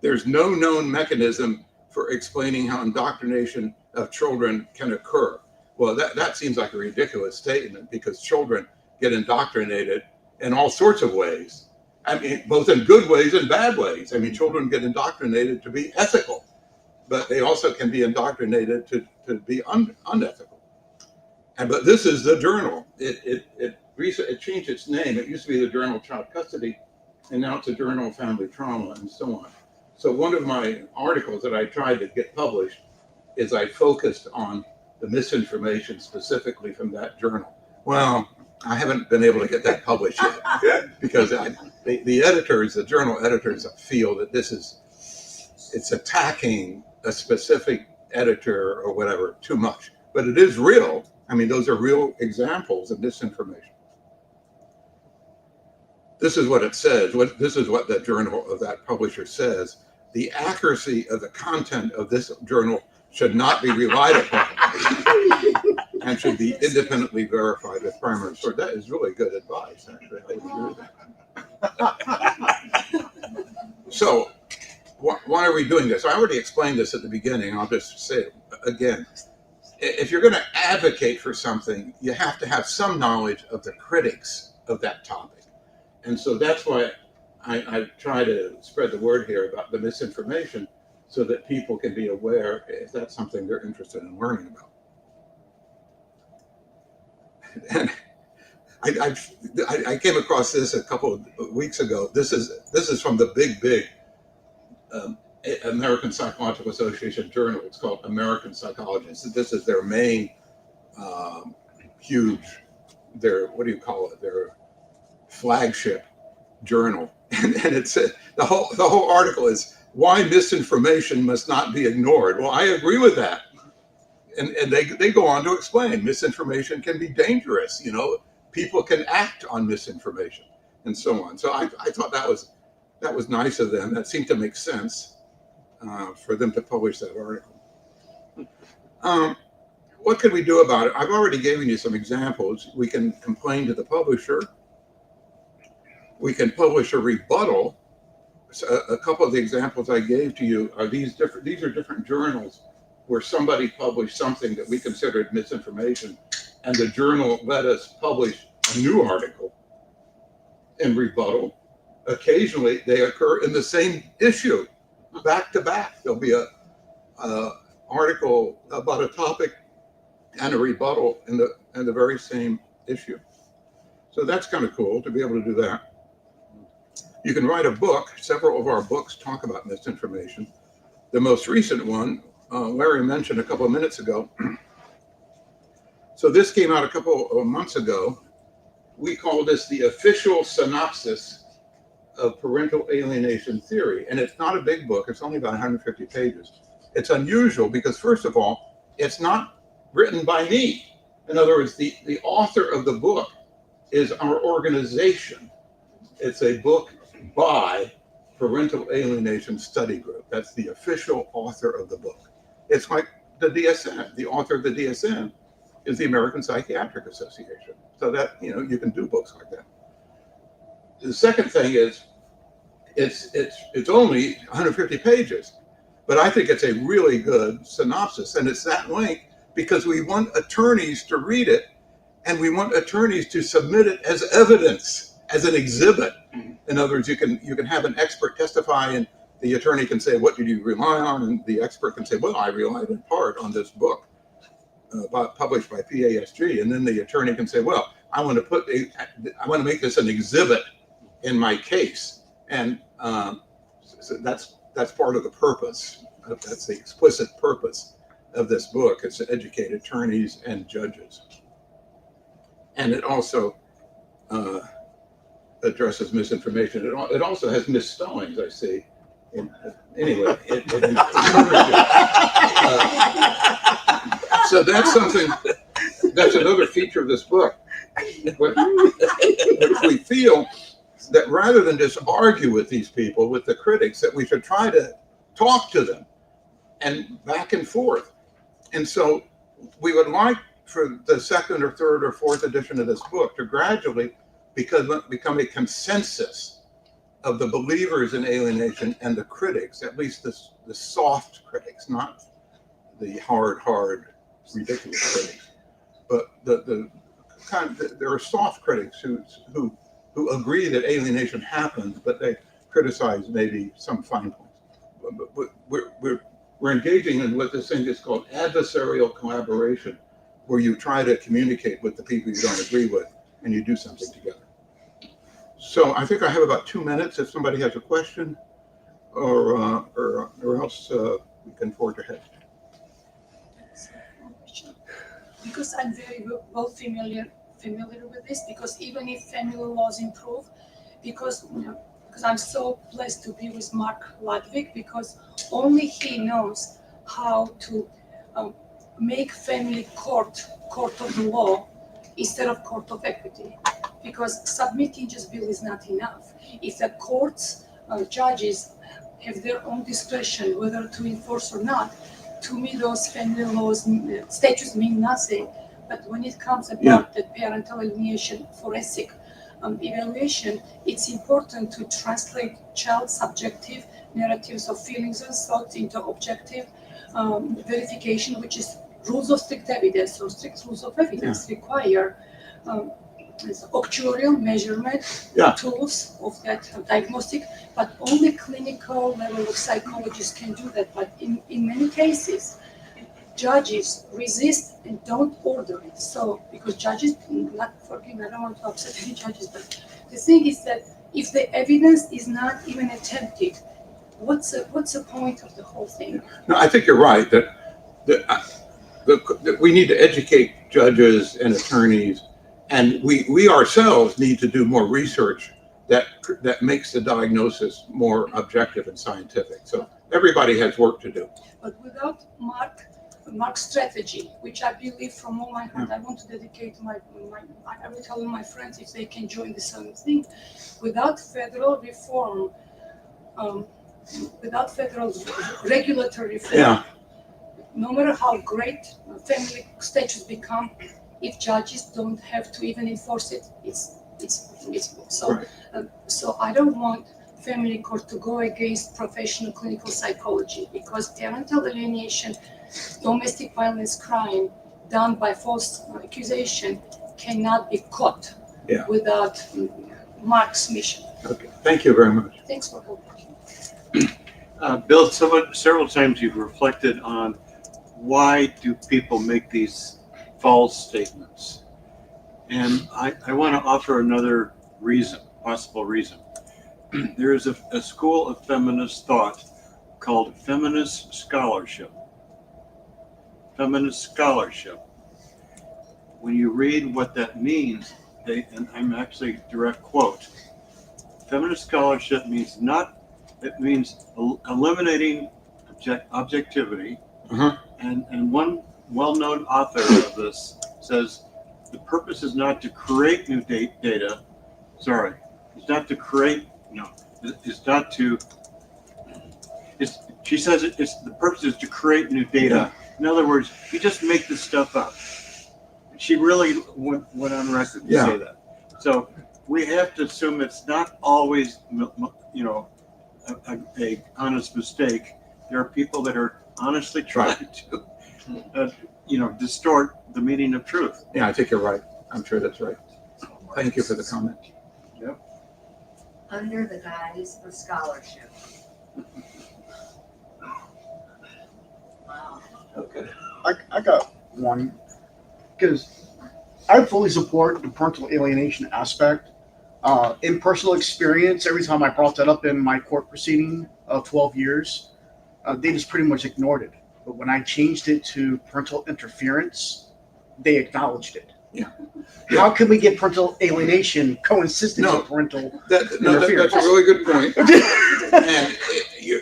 There's no known mechanism for explaining how indoctrination of children can occur. Well, that seems like a ridiculous statement, because children get indoctrinated in all sorts of ways. I mean, both in good ways and bad ways. I mean, children get indoctrinated to be ethical, but they also can be indoctrinated to be unethical. But this is the journal. It changed its name. It used to be the Journal of Child Custody, and now it's a Journal of Family Trauma, and so on. So one of my articles that I tried to get published is I focused on the misinformation specifically from that journal. Well, I haven't been able to get that published yet, because the journal editors feel that it's attacking a specific editor or whatever too much. But it is real. I mean, those are real examples of misinformation. This is what it says. This is what the journal of that publisher says. The accuracy of the content of this journal should not be relied upon and should be independently verified with primary source. That is really good advice, actually. I agree with that. So, why are we doing this? I already explained this at the beginning. I'll just say it again. If you're going to advocate for something, you have to have some knowledge of the critics of that topic. And so that's why I try to spread the word here about the misinformation so that people can be aware if that's something they're interested in learning about. And I came across this a couple of weeks ago. This is from the big American Psychological Association journal. It's called American Psychology. So this is their main huge, what do you call it? Their flagship journal. And it's the whole article is why misinformation must not be ignored. Well, I agree with that. And they go on to explain misinformation can be dangerous. People can act on misinformation and so on. So I thought that was nice of them. That seemed to make sense for them to publish that article. What can we do about it? I've already given you some examples. We can complain to the publisher. We can publish a rebuttal. So a couple of the examples I gave to you are these are different journals where somebody published something that we considered misinformation, and the journal let us publish a new article in rebuttal. Occasionally, they occur in the same issue, back to back. There'll be a article about a topic and a rebuttal in the very same issue. So that's kind of cool to be able to do that. You can write a book. Several of our books talk about misinformation. The most recent one, Larry mentioned a couple of minutes ago. So this came out a couple of months ago. We call this the official synopsis of parental alienation theory. And it's not a big book. It's only about 150 pages. It's unusual because, first of all, it's not written by me. In other words, the author of the book is our organization. It's a book by Parental Alienation Study Group. That's the official author of the book. It's like the DSM. The author of the DSM is the American Psychiatric Association. So that, you can do books like that. The second thing is, it's only 150 pages, but I think it's a really good synopsis, and it's that length because we want attorneys to read it, and we want attorneys to submit it as evidence, as an exhibit. In other words, you can have an expert testify, and the attorney can say, "What did you rely on?" And the expert can say, "Well, I relied in part on this book published by PASG." And then the attorney can say, "Well, I want to make this an exhibit in my case." And so that's part of the purpose. That's the explicit purpose of this book. It's to educate attorneys and judges. And it also addresses misinformation. It also has misspellings, I see. Anyway, so that's something. That's another feature of this book, which we feel that rather than just argue with these people, with the critics, that we should try to talk to them and back and forth. And so we would like for the second or third or fourth edition of this book to gradually become a consensus of the believers in alienation and the critics, at least the soft critics, not the hard, ridiculous critics, but there are soft critics who agree that alienation happens, but they criticize maybe some fine points. But we're engaging in what this thing is called adversarial collaboration, where you try to communicate with the people you don't agree with, and you do something together. So I think I have about 2 minutes if somebody has a question, or else we can forge ahead. Because I'm very well familiar with this, because even if family laws improve, because I'm so blessed to be with Mark Ludwig, because only he knows how to make family court of the law instead of court of equity. Because submitting just bill is not enough. If the courts, judges have their own discretion whether to enforce or not, to me those family laws, statutes mean nothing. But when it comes about the parental alienation forensic evaluation, it's important to translate child subjective narratives of feelings and thoughts into objective verification, which is rules of strict evidence or strict rules of evidence require actuarial measurement Yeah. tools of that diagnostic, but only clinical level of psychologists can do that. But in many cases, judges resist and don't order it. So, because judges, not forgive me, I don't want to upset any judges, but the thing is that if the evidence is not even attempted, what's the point of the whole thing? No, I think you're right that we need to educate judges and attorneys, and we ourselves need to do more research that makes the diagnosis more objective and scientific. So everybody has work to do. But without Mark's strategy, which I believe from all my heart, I want to dedicate I will tell my friends if they can join the same thing. Without federal reform, without federal regulatory reform, Yeah. no matter how great family statutes become, if judges don't have to even enforce it, it's so. Right. So I don't want family court to go against professional clinical psychology, because parental alienation, domestic violence crime done by false accusation cannot be caught Yeah. without Mark's mission. Okay. Thank you very much. Thanks for helping. Bill, several times you've reflected on why do people make these false statements? And I want to offer another reason, possible reason. There is a school of feminist thought called feminist scholarship. Feminist scholarship. When you read what that means, and I'm actually direct quote, feminist scholarship means eliminating objectivity. Uh-huh. And one well-known author of this says the purpose is not to create new data. Sorry, it's not to create. No, it's not to. She says the purpose is to create new data. In other words, you just make this stuff up. She really went on record to say that. So we have to assume it's not always, a honest mistake. There are people that are honestly trying to, distort the meaning of truth. Yeah, I think you're right. I'm sure that's right. Thank you for the comment. Under the guise of scholarship. Wow. Okay. I got one, because I fully support the parental alienation aspect. In personal experience, every time I brought that up in my court proceeding of 12 years, they just pretty much ignored it. But when I changed it to parental interference, they acknowledged it. Yeah. How can we get parental alienation coexistent No. with parental That's a interference? really good point. And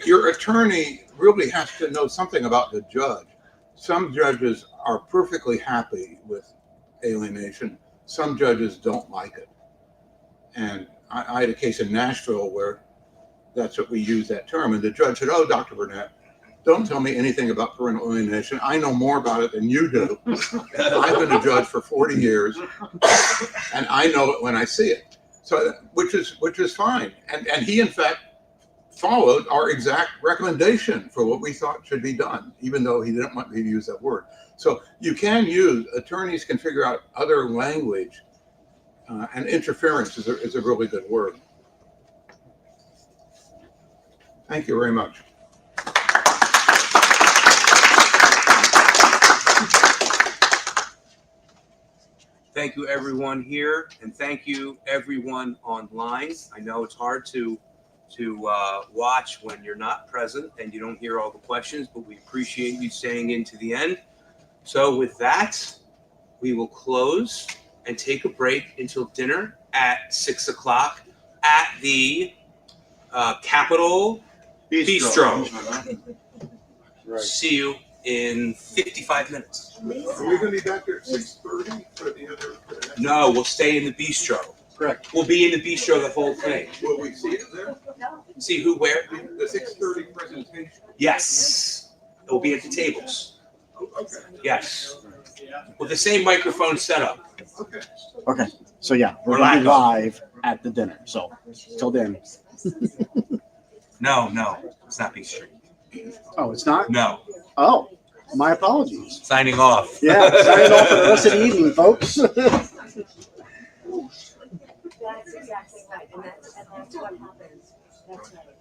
your attorney really has to know something about the judge. Some judges are perfectly happy with alienation. Some judges don't like it. And I had a case in Nashville where that's what we use, that term. And the judge said, "Oh, Dr. Burnett, don't tell me anything about parental alienation. I know more about it than you do. I've been a judge for 40 years, and I know it when I see it." So, which is fine. And he, in fact, followed our exact recommendation for what we thought should be done, even though he didn't want me to use that word. So you can attorneys can figure out other language, and interference is a really good word. Thank you very much. Thank you, everyone here, and thank you, everyone online. I know it's hard to watch when you're not present and you don't hear all the questions, but we appreciate you staying in to the end. So with that, we will close and take a break until dinner at 6 o'clock at the Capitol Bistro. Right. See you in 55 minutes. Are we going to be back there at 6:30 for the other? No, we'll stay in the bistro. Correct. We'll be in the bistro the whole thing. Will we see it there? See who where? The 6:30 presentation. Yes. It will be at the tables. Okay. Yes. With the same microphone setup. Okay. Okay, so yeah, we're Or going to be lack of. live at the dinner. So till then. No, it's not bistro. Oh, it's not? No. Oh, my apologies. Signing off. Yeah, signing off for the rest of the evening, folks. That's exactly right, and that's what happens, that's right.